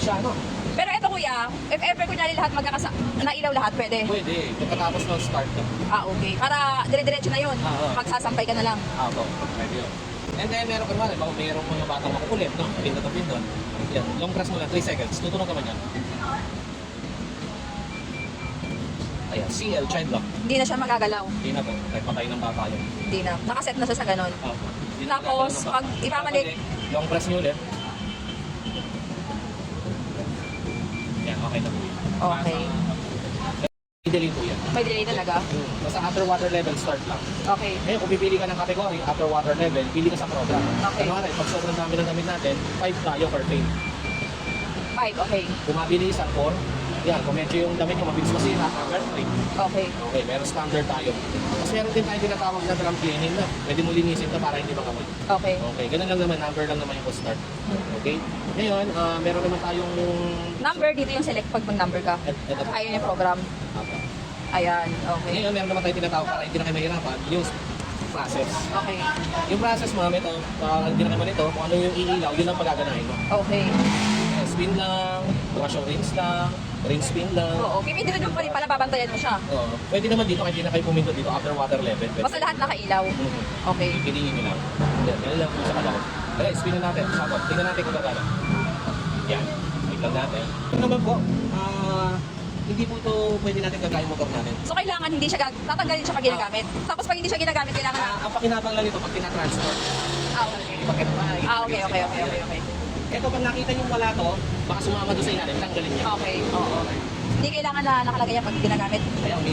siya, no? Pero ito kuya, if ever kunyari lahat nailaw lahat, pwede? Pwede. Pagkatapos ng start ka. Okay. Para dire-diretso na yun. Magsasampay ka na lang. Oo, pwede yun. And then meron ka naman, baka mayroong mga batang makukulit, no? Pindot. Yan, long press mo lang, 3 seconds. Tutunog ka man yan. Ayan, CL, child lock. Hindi na siya magagalaw. Hindi na to, kahit patay ng bata yun. Hindi na. Nakaset na siya sa ganon. Hindi na Tapos, magagalaw ng bata. pag ibabalik, Long press nyo ulit. Yan, okay na po yun. Okay. May delay po yan. May delay talaga. Basta after water level, start lang. Okay. Ngayon, kung pipili ka ng category, after water level, pili ka sa program. Okay. Kunwari, pag sobrang dami ng gamit natin, 5 tayo per paint. 5, okay. Kung mabilis ang 4, yan, kung medyo yung damit nyo mabilis masira, number 3. Okay. Okay, meron standard tayo. Tapos meron din tayo tinatawag na drum cleaning na. Pwede mo linisin ito para hindi makamoy. Okay. Okay, ganun lang naman, number lang naman yung start. Okay? Ngayon, meron naman tayong... Number, dito yung select pag mag-number ka. Ito. Ayun yung program. Okay. Ayan, okay. Ngayon, meron naman tayong tinatawag para hindi na kayo mahirapan, yung process. Okay. Yung process, ma'am, ito, para hindi na kayo malito, kung ano yung iilaw, yun ang pagaganahin mo. Okay. Spin lang, brush or rinse lang, rinse spin lang. Oo, pipindot yung pala babantayan mo siya. Oo. Pwede naman dito, kahit hindi na kayo pumindot dito after water level. Pwede. Basta lahat nakailaw. Okay. Piliin nyo lang. Yan, yan lang sa kalaw. Kaya, spin na natin. Sakot. Tingnan natin kung gagana. Yan. Wait lang natin. Ito naman po, hindi po ito pwede natin gagawin motor natin. So kailangan hindi siya tatanggalin siya pag ginagamit. Tapos pag hindi siya ginagamit, kailangan na... Ang pakinabang lang ito pag tinatransport. Okay. Okay. Ito, pag nakita nyo wala to, baka sumama doon sa ilalim, tanggalin niya. Okay. Oo. Hindi kailangan na nakalagay yan pag ginagamit. Kaya